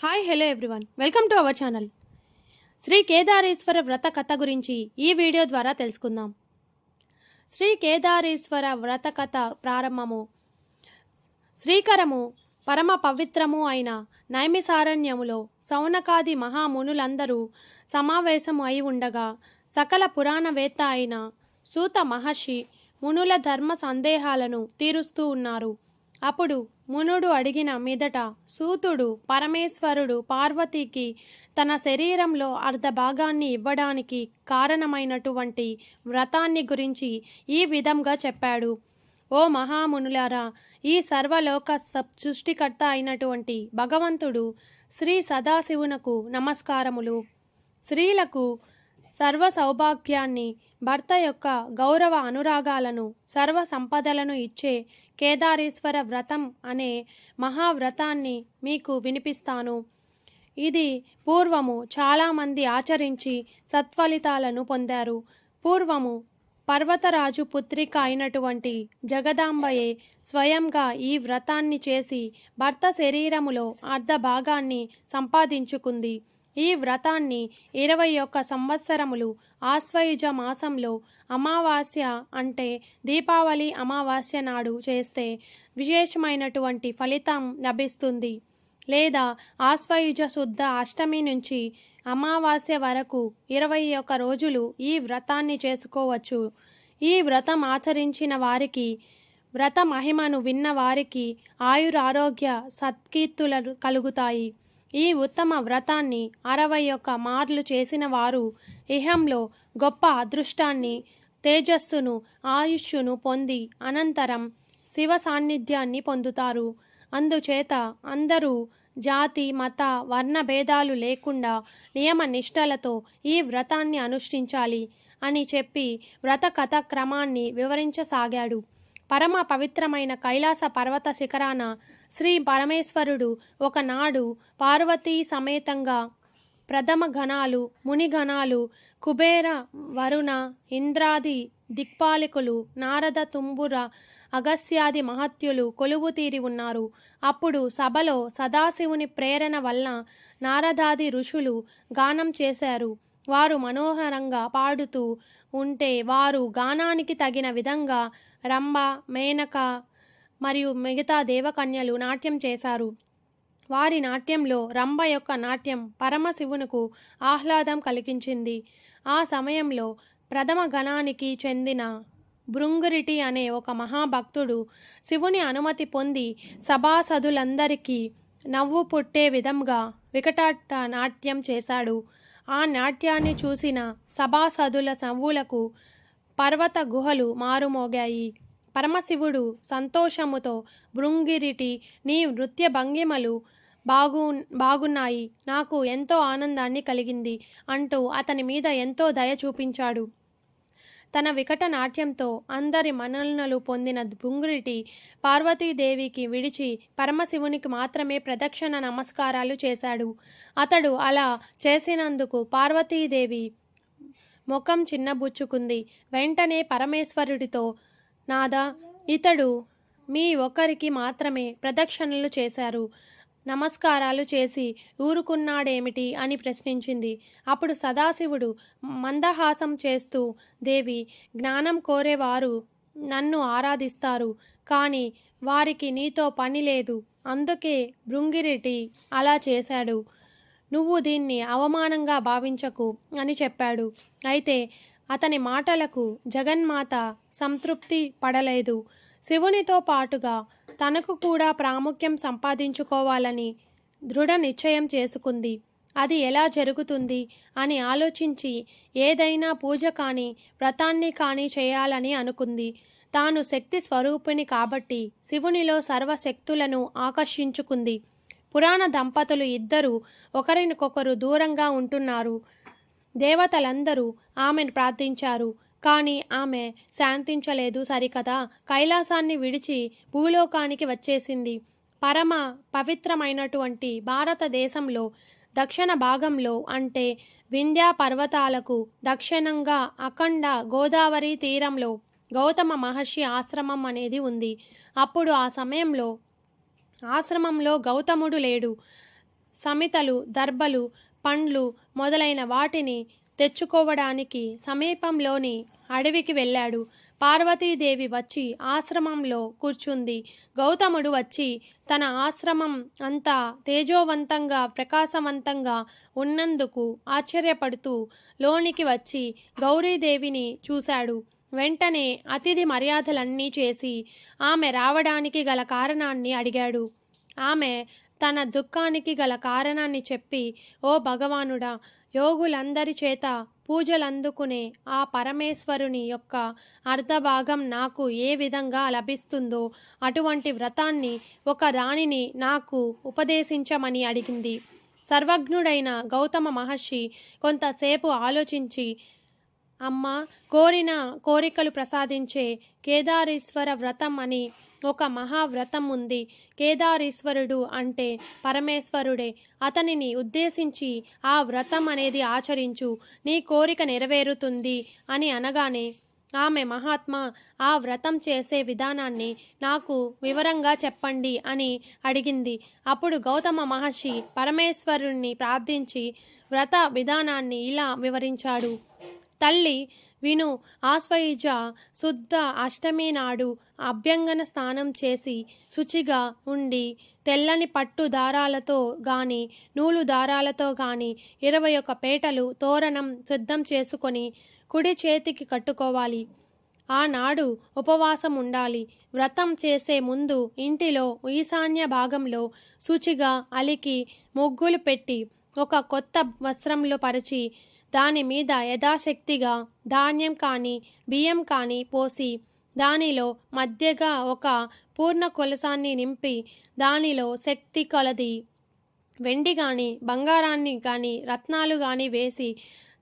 Hi hello everyone, welcome to our channel. Sri Kedareshwara వ్రత కథ గురించి ఈ వీడియో ద్వారా తెలుసుకుందాం. శ్రీ కేదారేశ్వర వ్రత కథ ప్రారంభము. శ్రీకరము పరమ పవిత్రము అయిన నైమిసారణ్యములో సౌనకాది మహామునులందరూ సమావేశము అయి ఉండగా సకల పురాణవేత్త అయిన సూత మహర్షి మునుల ధర్మ సందేహాలను తీరుస్తూ ఉన్నారు. అప్పుడు మునుడు అడిగిన మీదట సూతుడు పరమేశ్వరుడు పార్వతీకి తన శరీరంలో అర్ధ భాగాన్ని ఇవ్వడానికి కారణమైనటువంటి వ్రతాన్ని గురించి ఈ విధంగా చెప్పాడు. ఓ మహామునులారా, ఈ సర్వలోక సృష్టికర్త అయినటువంటి భగవంతుడు శ్రీ సదాశివునకు నమస్కారములు. స్త్రీలకు సర్వ సౌభాగ్యాన్ని, భర్త యొక్క గౌరవ అనురాగాలను, సర్వ సంపదలను ఇచ్చే కేదారేశ్వర వ్రతం అనే మహావ్రతాన్ని మీకు వినిపిస్తాను. ఇది పూర్వము చాలామంది ఆచరించి సత్ఫలితాలను పొందారు. పూర్వము పర్వతరాజు పుత్రిక అయినటువంటి జగదాంబయే స్వయంగా ఈ వ్రతాన్ని చేసి భర్త శరీరములో అర్ధ భాగాన్ని సంపాదించుకుంది. ఈ వ్రతాన్ని 21 సంవత్సరములు ఆశ్వయుజ మాసంలో అమావాస్య అంటే దీపావళి అమావాస్య నాడు చేస్తే విశేషమైనటువంటి ఫలితం లభిస్తుంది. లేదా ఆశ్వయుజ శుద్ధ అష్టమి నుంచి అమావాస్య వరకు 21 రోజులు ఈ వ్రతాన్ని చేసుకోవచ్చు. ఈ వ్రతం ఆచరించిన వారికి, వ్రత మహిమను విన్న వారికి ఆయురారోగ్య సత్కీర్తులు కలుగుతాయి. ఈ ఉత్తమ వ్రతాన్ని 61 మార్లు చేసిన వారు ఇహంలో గొప్ప అదృష్టాన్ని, తేజస్సును, ఆయుష్ను పొంది అనంతరం శివ సాన్నిధ్యాన్ని పొందుతారు. అందుచేత అందరూ జాతి, మత, వర్ణ భేదాలు లేకుండా నియమ నిష్టలతో ఈ వ్రతాన్ని అనుష్ఠించాలి అని చెప్పి వ్రత కథ క్రమాన్ని వివరించసాగాడు. పరమ పవిత్రమైన కైలాస పర్వత శిఖరాన శ్రీ పరమేశ్వరుడు ఒకనాడు పార్వతీ సమేతంగా ప్రథమ గణాలు, మునిగణాలు, కుబేర, వరుణ, ఇంద్రాది దిక్పాలకులు, నారద, తుంబుర, అగస్యాది మహత్యులు కొలువు తీరి ఉన్నారు. అప్పుడు సభలో సదాశివుని ప్రేరణ వలన నారదాది ఋషులు గానం చేశారు. వారు మనోహరంగా పాడుతూ ఉంటే వారు గానానికి తగిన విధంగా రంభ, మేనక మరియు మిగతా దేవకన్యలు నాట్యం చేశారు. వారి నాట్యంలో రంభ యొక్క నాట్యం పరమశివునకు ఆహ్లాదం కలిగించింది. ఆ సమయంలో ప్రథమ గణానికి చెందిన భృంగురిటి అనే ఒక మహాభక్తుడు శివుని అనుమతి పొంది సభాసదులందరికీ నవ్వు పుట్టే విధంగా వికటాట నాట్యం చేశాడు. ఆ నాట్యాన్ని చూసిన సభాసదుల నవ్వులకు పర్వత గుహలు మారుమోగాయి. పరమశివుడు సంతోషముతో భృంగిరిటి, నీ నృత్య భంగిమలు బాగున్నాయి, నాకు ఎంతో ఆనందాన్ని కలిగింది అంటూ అతని మీద ఎంతో దయ చూపించాడు. తన వికట నాట్యంతో అందరి మన్ననలు పొందిన భృంగిరిటి పార్వతీదేవికి విడిచి పరమశివునికి మాత్రమే ప్రదక్షిణ నమస్కారాలు చేశాడు. అతడు అలా చేసినందుకు పార్వతీదేవి ముఖం చిన్నబుచ్చుకుంది. వెంటనే పరమేశ్వరుడితో, నాదా, ఇతడు మీ ఒక్కరికి మాత్రమే ప్రదక్షిణలు చేశారు, నమస్కారాలు చేసి ఊరుకున్నాడేమిటి అని ప్రశ్నించింది. అప్పుడు సదాశివుడు మందహాసం చేస్తూ, దేవి, జ్ఞానం కోరేవారు నన్ను ఆరాధిస్తారు, కానీ వారికి నీతో పని లేదు, అందుకే భృంగిరిటి అలా చేశాడు, నువ్వు దీన్ని అవమానంగా భావించకు అని చెప్పాడు. అయితే అతని మాటలకు జగన్మాత సంతృప్తి పడలేదు. శివునితో పాటుగా తనకు కూడా ప్రాముఖ్యం సంపాదించుకోవాలని దృఢ నిశ్చయం చేసుకుంది. అది ఎలా జరుగుతుంది అని ఆలోచించి ఏదైనా పూజ కానీ వ్రతాన్ని కానీ చేయాలని అనుకుంది. తాను శక్తి స్వరూపిణి కాబట్టి శివునిలో సర్వశక్తులను ఆకర్షించుకుంది. పురాణ దంపతులు ఇద్దరు ఒకరికొకరు దూరంగా ఉంటున్నారు. దేవతలందరూ ఆమెను ప్రార్థించారు, కానీ ఆమె శాంతించలేదు. సరికదా, కైలాసాన్ని విడిచి భూలోకానికి వచ్చేసింది. పరమ పవిత్రమైనటువంటి భారతదేశంలో దక్షిణ భాగంలో అంటే వింధ్యా పర్వతాలకు దక్షిణంగా అఖండ గోదావరి తీరంలో గౌతమ మహర్షి ఆశ్రమం అనేది ఉంది. అప్పుడు ఆ సమయంలో ఆశ్రమంలో గౌతముడు లేడు. సమితలు, దర్భలు, పండ్లు మొదలైన వాటిని తెచ్చుకోవడానికి సమీపంలోని అడవికి వెళ్ళాడు. పార్వతీదేవి వచ్చి ఆశ్రమంలో కూర్చుంది. గౌతముడు వచ్చి తన ఆశ్రమం అంతా తేజోవంతంగా ప్రకాశవంతంగా ఉన్నందుకు ఆశ్చర్యపడుతూ లోనికి వచ్చి గౌరీదేవిని చూశాడు. వెంటనే అతిథి మర్యాదలన్నీ చేసి ఆమె రావడానికి గల కారణాన్ని అడిగాడు. ఆమె తన దుఃఖానికి గల కారణాన్ని చెప్పి, ఓ భగవానుడా, యోగులందరి చేత పూజలందుకునే ఆ పరమేశ్వరుని యొక్క అర్ధభాగం నాకు ఏ విధంగా లభిస్తుందో అటువంటి వ్రతాన్ని ఒక రాణిని నాకు ఉపదేశించమని అడిగింది. సర్వజ్ఞుడైన గౌతమ మహర్షి కొంతసేపు ఆలోచించి, అమ్మ, కోరిన కోరికలు ప్రసాదించే కేదారేశ్వర వ్రతం అని ఒక మహావ్రతం ఉంది. కేదారేశ్వరుడు అంటే పరమేశ్వరుడే. అతనిని ఉద్దేశించి ఆ వ్రతం అనేది ఆచరించు, నీ కోరిక నెరవేరుతుంది అని అనగానే ఆమె, మహాత్మా, ఆ వ్రతం చేసే విధానాన్ని నాకు వివరంగా చెప్పండి అని అడిగింది. అప్పుడు గౌతమ మహర్షి పరమేశ్వరుణ్ణి ప్రార్థించి వ్రత విధానాన్ని ఇలా వివరించాడు. తల్లి విను, ఆశ్వయుజ శుద్ధ అష్టమి నాడు అభ్యంగన స్నానం చేసి శుచిగా ఉండి తెల్లని పట్టు దారాలతో గాని నూలు దారాలతో గాని 21 పేటలు తోరణం సిద్ధం చేసుకొని కుడి చేతికి కట్టుకోవాలి. ఆనాడు ఉపవాసం ఉండాలి. వ్రతం చేసే ముందు ఇంటిలో ఈశాన్య భాగంలో శుచిగా అలికి ముగ్గులు పెట్టి ఒక కొత్త వస్త్రంలో పరిచి దాని మీద యథాశక్తిగా ధాన్యం కానీ బియ్యం కానీ పోసి దానిలో మధ్యగా ఒక పూర్ణ కొలసాన్ని నింపి దానిలో శక్తి కొలది వెండి కానీ బంగారాన్ని కానీ రత్నాలు కానీ వేసి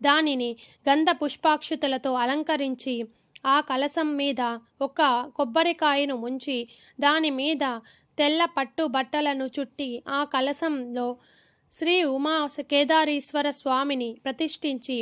దానిని గంధ పుష్పాక్షుతలతో అలంకరించి ఆ కలసం మీద ఒక కొబ్బరికాయను ముంచి దాని మీద తెల్ల పట్టు బట్టలను చుట్టి ఆ కలసంలో శ్రీ ఉమా కేదారేశ్వర స్వామిని ప్రతిష్ఠించి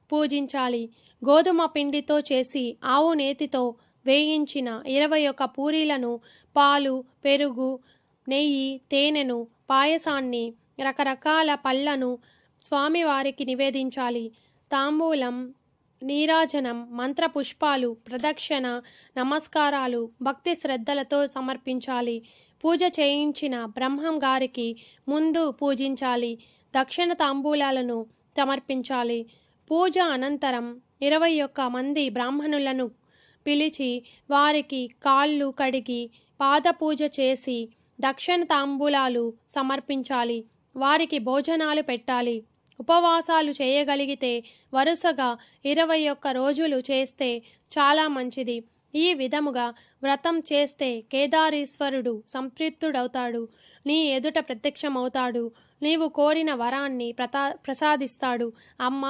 పూజించాలి. గోధుమ పిండితో చేసి ఆవు నేతితో వేయించిన 21 పూరీలను, పాలు, పెరుగు, నెయ్యి, తేనెను, పాయసాన్ని, రకరకాల పళ్ళను స్వామివారికి నివేదించాలి. తాంబూలం, నీరాజనం, మంత్రపుష్పాలు, ప్రదక్షిణ, నమస్కారాలు భక్తి శ్రద్ధలతో సమర్పించాలి. పూజ చేయించిన బ్రహ్మం గారికి ముందు పూజించాలి. దక్షిణ తాంబూలాలను సమర్పించాలి. పూజ అనంతరం 21 మంది బ్రాహ్మణులను పిలిచి వారికి కాళ్ళు కడిగి పాదపూజ చేసి దక్షిణ తాంబూలాలు సమర్పించాలి. వారికి భోజనాలు పెట్టాలి. ఉపవాసాలు చేయగలిగితే వరుసగా 21 రోజులు చేస్తే చాలా మంచిది. ఈ విధముగా వ్రతం చేస్తే కేదారేశ్వరుడు సంతృప్తుడవుతాడు. నీ ఎదుట ప్రత్యక్షమవుతాడు. నీవు కోరిన వరాన్ని ప్రసాదిస్తాడు. అమ్మ,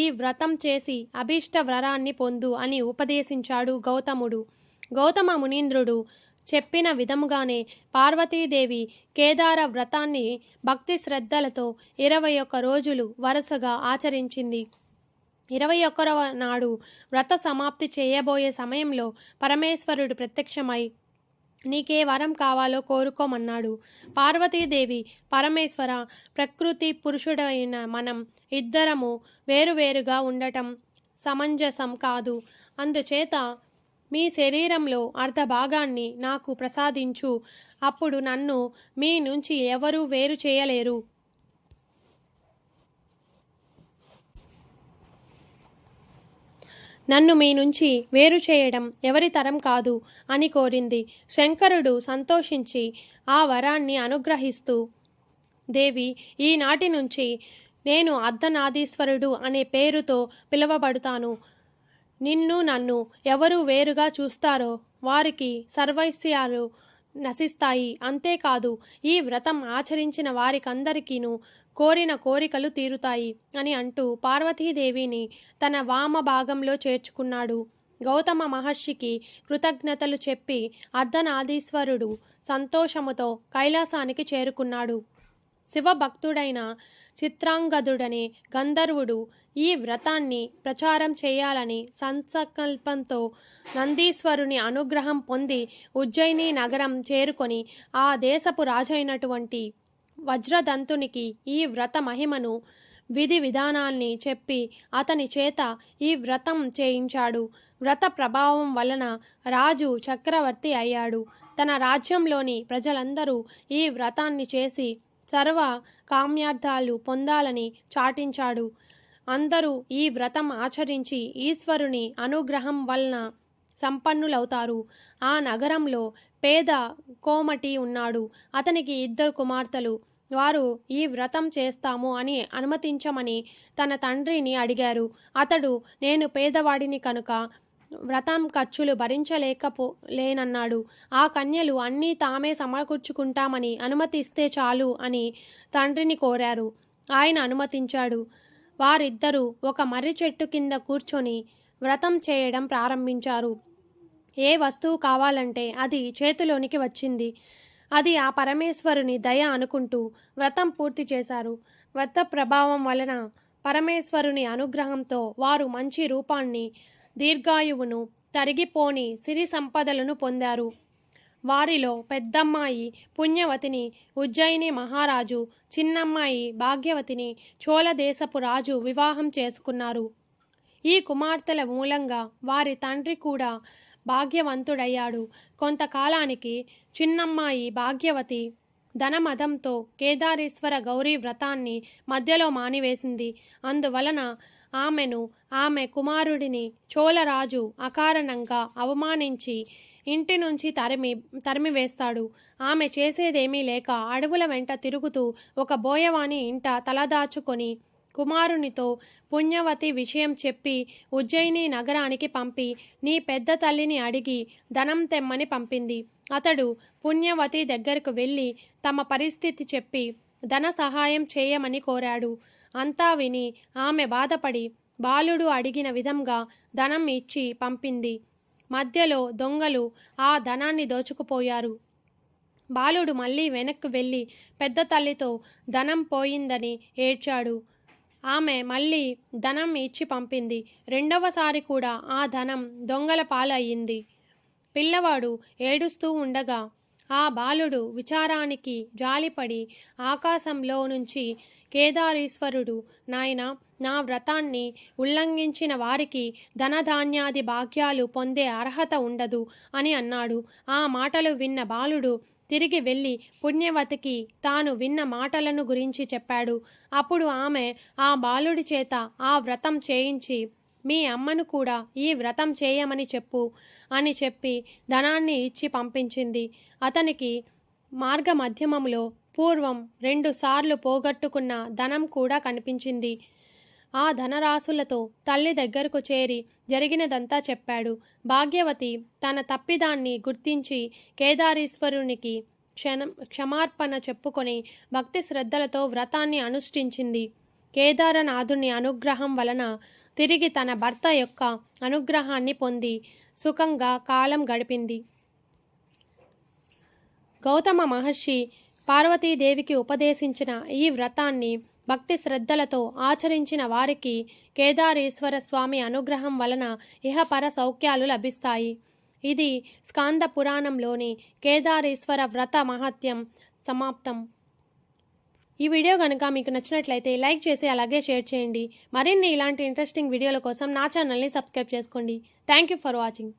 ఈ వ్రతం చేసి అభీష్ట వరాన్ని పొందు అని ఉపదేశించాడు గౌతముడు. గౌతమ మునీంద్రుడు చెప్పిన విధముగానే పార్వతీదేవి కేదార వ్రతాన్ని భక్తి శ్రద్ధలతో 21 రోజులు వరుసగా ఆచరించింది. 21వ నాడు వ్రత సమాప్తి చేయబోయే సమయంలో పరమేశ్వరుడు ప్రత్యక్షమై నీకే వరం కావాలో కోరుకోమన్నాడు. పార్వతీదేవి, పరమేశ్వర, ప్రకృతి పురుషుడైన మనం ఇద్దరము వేరువేరుగా ఉండటం సమంజసం కాదు. అందుచేత మీ శరీరంలో అర్ధభాగాన్ని నాకు ప్రసాదించు. అప్పుడు నన్ను మీ నుంచి ఎవరూ వేరు చేయలేరు. నన్ను మీ నుంచి వేరు చేయడం ఎవరి తరం కాదు అని కోరింది. శంకరుడు సంతోషించి ఆ వరాన్ని అనుగ్రహిస్తూ, దేవి, ఈనాటి నుంచి నేను అర్ధనాదీశ్వరుడు అనే పేరుతో పిలువబడుతాను. నిన్ను నన్ను ఎవరు వేరుగా చూస్తారో వారికి సర్వైశ్యాలు నశిస్తాయి. అంతేకాదు, ఈ వ్రతం ఆచరించిన వారికందరికీను కోరిన కోరికలు తీరుతాయి అని అంటూ పార్వతీదేవిని తన వామ భాగంలో చేర్చుకున్నాడు. గౌతమ మహర్షికి కృతజ్ఞతలు చెప్పి అర్ధనాదీశ్వరుడు సంతోషముతో కైలాసానికి చేరుకున్నాడు. శివభక్తుడైన చిత్రాంగదుడనే గంధర్వుడు ఈ వ్రతాన్ని ప్రచారం చేయాలని సంకల్పంతో నందీశ్వరుని అనుగ్రహం పొంది ఉజ్జయిని నగరం చేరుకొని ఆ దేశపు రాజైనటువంటి వజ్రదంతునికి ఈ వ్రత మహిమను విధి విధానాల్ని చెప్పి అతని చేత ఈ వ్రతం చేయించాడు. వ్రత ప్రభావం వలన రాజు చక్రవర్తి అయ్యాడు. తన రాజ్యంలోని ప్రజలందరూ ఈ వ్రతాన్ని చేసి సర్వ కామ్యార్థాలు పొందాలని చాటించాడు. అందరూ ఈ వ్రతం ఆచరించి ఈశ్వరుని అనుగ్రహం వలన సంపన్నులవుతారు. ఆ నగరంలో పేద కోమటి ఉన్నాడు. అతనికి 2 కుమార్తెలు. వారు ఈ వ్రతం చేస్తాము అని అనుమతించమని తన తండ్రిని అడిగారు. అతడు, నేను పేదవాడిని కనుక వ్రతం ఖర్చులు భరించలేకపోలేనన్నాడు. ఆ కన్యలు అన్నీ తామే సమకూర్చుకుంటామని అనుమతిస్తే చాలు అని తండ్రిని కోరారు. ఆయన అనుమతించాడు. వారిద్దరూ ఒక మర్రి చెట్టు కింద కూర్చొని వ్రతం చేయడం ప్రారంభించారు. ఏ వస్తువు కావాలంటే అది చేతిలోనికి వచ్చింది. అది ఆ పరమేశ్వరుని దయ అనుకుంటూ వ్రతం పూర్తి చేశారు. వ్రత ప్రభావం వలన పరమేశ్వరుని అనుగ్రహంతో వారు మంచి రూపాన్ని, దీర్ఘాయువును, తరిగిపోని సిరి సంపదలను పొందారు. వారిలో పెద్దమ్మాయి పుణ్యవతిని ఉజ్జయిని మహారాజు, చిన్నమ్మాయి భాగ్యవతిని చోళదేశపు రాజు వివాహం చేసుకున్నారు. ఈ కుమార్తెల మూలంగా వారి తండ్రి కూడా భాగ్యవంతుడయ్యాడు. కొంతకాలానికి చిన్నమ్మాయి భాగ్యవతి ధనమదంతో కేదారేశ్వర గౌరీ వ్రతాన్ని మధ్యలో మానివేసింది. అందువలన ఆమెను, ఆమె కుమారుడిని చోళరాజు అకారణంగా అవమానించి ఇంటి నుంచి తరిమివేస్తాడు. ఆమె చేసేదేమీ లేక అడవుల వెంట తిరుగుతూ ఒక బోయవాని ఇంట తలదాచుకొని కుమారునితో పుణ్యవతి విషయం చెప్పి ఉజ్జయిని నగరానికి పంపి నీ పెద్ద తల్లిని అడిగి ధనం తెమ్మని పంపింది. అతడు పుణ్యవతి దగ్గరకు వెళ్ళి తమ పరిస్థితి చెప్పి ధన సహాయం చేయమని కోరాడు. అంతా విని ఆమె బాధపడి బాలుడు అడిగిన విధంగా ధనం ఇచ్చి పంపింది. మధ్యలో దొంగలు ఆ ధనాన్ని దోచుకుపోయారు. బాలుడు మళ్ళీ వెనక్కి వెళ్ళి పెద్ద తల్లితో ధనం పోయిందని ఏడ్చాడు. ఆమె మళ్ళీ ధనం ఇచ్చి పంపింది. రెండవసారి కూడా ఆ ధనం దొంగల పాలయ్యింది. పిల్లవాడు ఏడుస్తూ ఉండగా ఆ బాలుడు విచారానికి జాలిపడి ఆకాశంలో నుంచి కేదారీశ్వరుడు, నాయనా, నా వ్రతాన్ని ఉల్లంఘించిన వారికి ధనధాన్యాది భాగ్యాలు పొందే అర్హత ఉండదు అని అన్నాడు. ఆ మాటలు విన్న బాలుడు తిరిగి వెళ్ళి పుణ్యవతికి తాను విన్న మాటలను గురించి చెప్పాడు. అప్పుడు ఆమె ఆ బాలుడి చేత ఆ వ్రతం చేయించి మీ అమ్మను కూడా ఈ వ్రతం చేయమని చెప్పు అని చెప్పి ధనాన్ని ఇచ్చి పంపించింది. అతనికి మార్గ మధ్యమంలో పూర్వం 2 సార్లు పోగొట్టుకున్న ధనం కూడా కనిపించింది. ఆ ధనరాశులతో తల్లి దగ్గరకు చేరి జరిగినదంతా చెప్పాడు. భాగ్యవతి తన తప్పిదాన్ని గుర్తించి కేదారీశ్వరునికి క్షమార్పణ చెప్పుకొని భక్తి శ్రద్ధలతో వ్రతాన్ని అనుష్ఠించింది. కేదారనాథుని అనుగ్రహం వలన తిరిగి తన భర్త యొక్క అనుగ్రహాన్ని పొంది సుఖంగా కాలం గడిపింది. గౌతమ మహర్షి పార్వతీదేవికి ఉపదేశించిన ఈ వ్రతాన్ని భక్తి శ్రద్ధలతో ఆచరించిన వారికి కేదారేశ్వర స్వామి అనుగ్రహం వలన ఇహపర సౌఖ్యాలు లభిస్తాయి. ఇది స్కాంద పురాణంలోని కేదారేశ్వర వ్రత మహత్యం సమాప్తం. ఈ వీడియో కనుక మీకు నచ్చినట్లయితే లైక్ చేసి అలాగే షేర్ చేయండి. మరిన్ని ఇలాంటి ఇంట్రెస్టింగ్ వీడియోల కోసం నా ఛానల్ని సబ్స్క్రైబ్ చేసుకోండి. Thank you for watching.